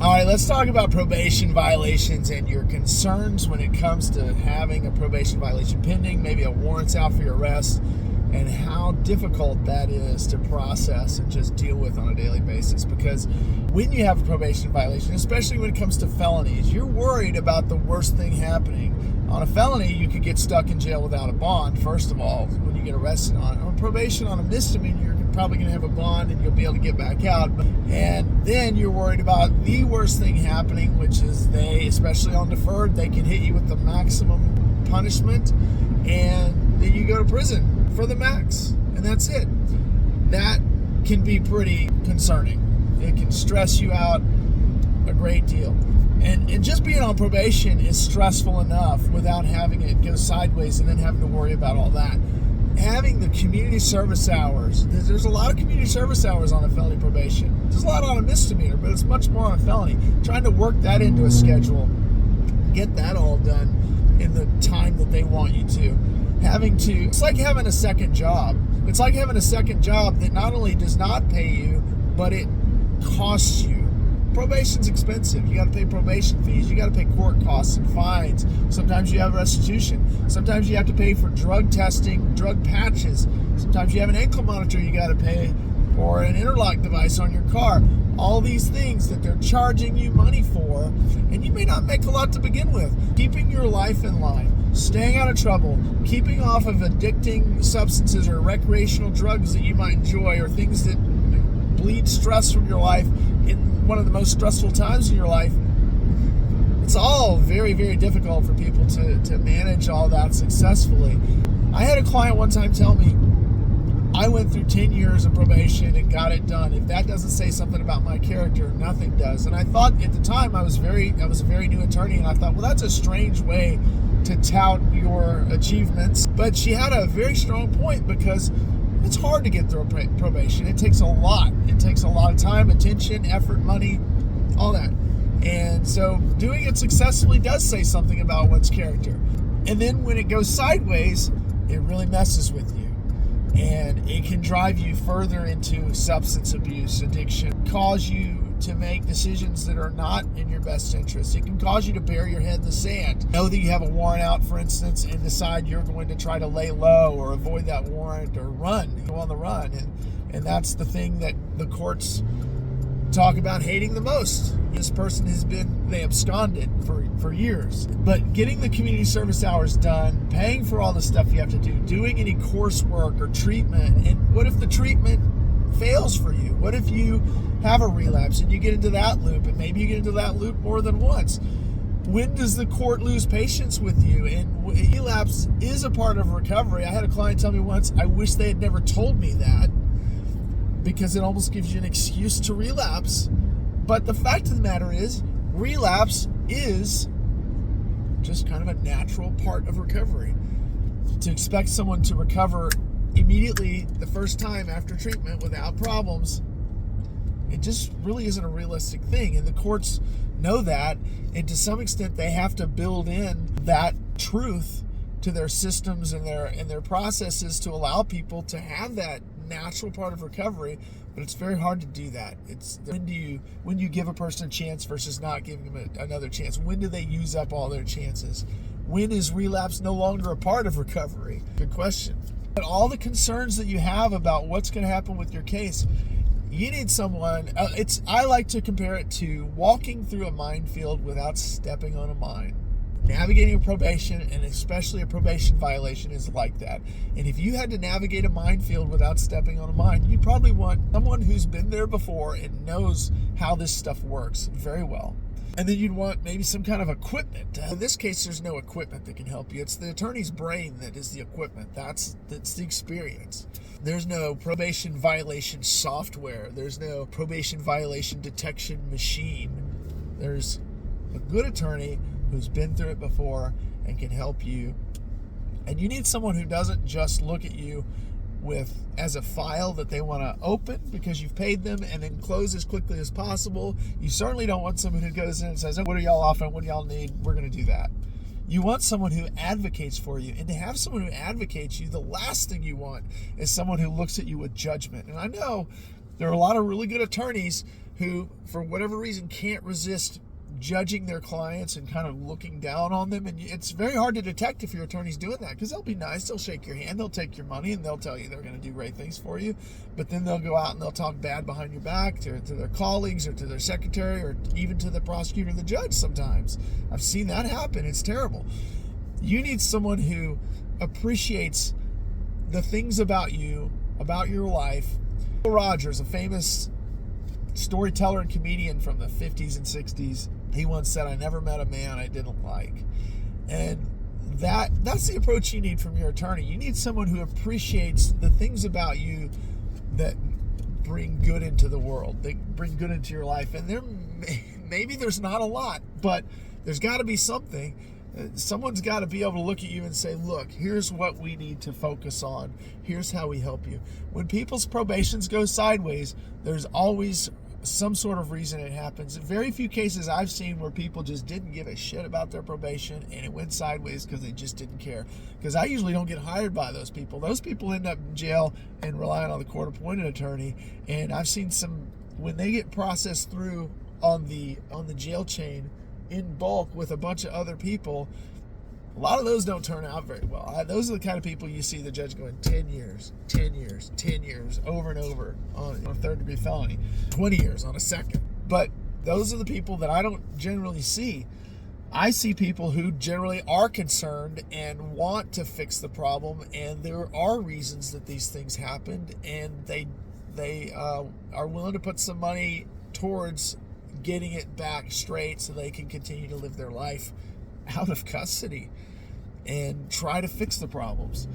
All right, let's talk about probation violations and your concerns when it comes to having a probation violation pending, maybe a warrant's out for your arrest, and how difficult that is to process and just deal with on a daily basis. Because when you have a probation violation, especially when it comes to felonies, you're worried about the worst thing happening. On a felony, you could get stuck in jail without a bond, first of all, when you get arrested on it. On probation, on a misdemeanor, you're probably going to have a bond and you'll be able to get back out. And then you're worried about the worst thing happening, which is they, especially on deferred, they can hit you with the maximum punishment and then you go to prison for the max. And that's it. That can be pretty concerning. It can stress you out a great deal. And just being on probation is stressful enough without having it go sideways and then having to worry about all that. Having the community service hours, there's a lot of community service hours on a felony probation. There's a lot on a misdemeanor, but it's much more on a felony. Trying to work that into a schedule, get that all done in the time that they want you to. It's like having a second job. It's like having a second job that not only does not pay you, but it costs you. Probation's expensive. You got to pay probation fees. You got to pay court costs and fines. Sometimes you have restitution. Sometimes you have to pay for drug testing, drug patches. Sometimes you have an ankle monitor you got to pay, or an interlock device on your car. All these things that they're charging you money for, and you may not make a lot to begin with. Keeping your life in line, staying out of trouble, keeping off of addicting substances or recreational drugs that you might enjoy, or things that bleed stress from your life in one of the most stressful times in your life. It's all very, very difficult for people to manage all that successfully. I had a client one time tell me, I went through 10 years of probation and got it done. If that doesn't say something about my character, nothing does. And I thought at the time I was a very new attorney, and I thought, well, that's a strange way to tout your achievements. But she had a very strong point, because it's hard to get through probation. It takes a lot. It takes a lot of time, attention, effort, money, all that. And so doing it successfully does say something about one's character. And then when it goes sideways, it really messes with you. And it can drive you further into substance abuse, addiction, cause you to make decisions that are not in your best interest. It can cause you to bury your head in the sand. Know that you have a warrant out, for instance, and decide you're going to try to lay low or avoid that warrant or go on the run. And that's the thing that the courts talk about hating the most. This person they absconded for years. But getting the community service hours done, paying for all the stuff you have to do, doing any coursework or treatment, and what if the treatment fails for you? What if you have a relapse and you get into that loop, and maybe you get into that loop more than once? When does the court lose patience with you? And relapse is a part of recovery. I had a client tell me once, I wish they had never told me that, because it almost gives you an excuse to relapse. But the fact of the matter is, relapse is just kind of a natural part of recovery. To expect someone to recover immediately the first time after treatment without problems, it just really isn't a realistic thing. And the courts know that, and to some extent they have to build in that truth to their systems and their processes to allow people to have that natural part of recovery. But it's very hard to do that. It's when you give a person a chance versus not giving them another chance? When do they use up all their chances? When is relapse no longer a part of recovery? Good question. But all the concerns that you have about what's going to happen with your case, you need someone. I like to compare it to walking through a minefield without stepping on a mine. Navigating a probation, and especially a probation violation, is like that. And if you had to navigate a minefield without stepping on a mine, you probably want someone who's been there before and knows how this stuff works very well. And then you'd want maybe some kind of equipment. In this case, there's no equipment that can help you. It's the attorney's brain that is the equipment. That's the experience. There's no probation violation software. There's no probation violation detection machine. There's a good attorney who's been through it before and can help you. And you need someone who doesn't just look at you as a file that they want to open because you've paid them and then close as quickly as possible. You certainly don't want someone who goes in and says, "What are y'all offering? What do y'all need? We're going to do that." You want someone who advocates for you. And to have someone who advocates you, the last thing you want is someone who looks at you with judgment. And I know there are a lot of really good attorneys who, for whatever reason, can't resist judging their clients and kind of looking down on them. And it's very hard to detect if your attorney's doing that, because they'll be nice, they'll shake your hand, they'll take your money, and they'll tell you they're going to do great things for you. But then they'll go out and they'll talk bad behind your back to their colleagues or to their secretary or even to the prosecutor and the judge sometimes. I've seen that happen. It's terrible. You need someone who appreciates the things about you, about your life. Will Rogers, a famous storyteller and comedian from the 50s and 60s, he once said, "I never met a man I didn't like." And that's the approach you need from your attorney. You need someone who appreciates the things about you that bring good into the world, that bring good into your life. And maybe there's not a lot, but there's got to be something. Someone's got to be able to look at you and say, look, here's what we need to focus on. Here's how we help you. When people's probations go sideways, there's always some sort of reason it happens. Very few cases I've seen where people just didn't give a shit about their probation and it went sideways because they just didn't care. Because I usually don't get hired by those people. Those people end up in jail and relying on the court-appointed attorney. And I've seen some, when they get processed through on the jail chain in bulk with a bunch of other people, a lot of those don't turn out very well. Those are the kind of people you see the judge going 10 years, 10 years, 10 years, over and over on a third-degree felony, 20 years on a second. But those are the people that I don't generally see. I see people who generally are concerned and want to fix the problem, and there are reasons that these things happened, and they are willing to put some money towards getting it back straight so they can continue to live their life out of custody and try to fix the problems.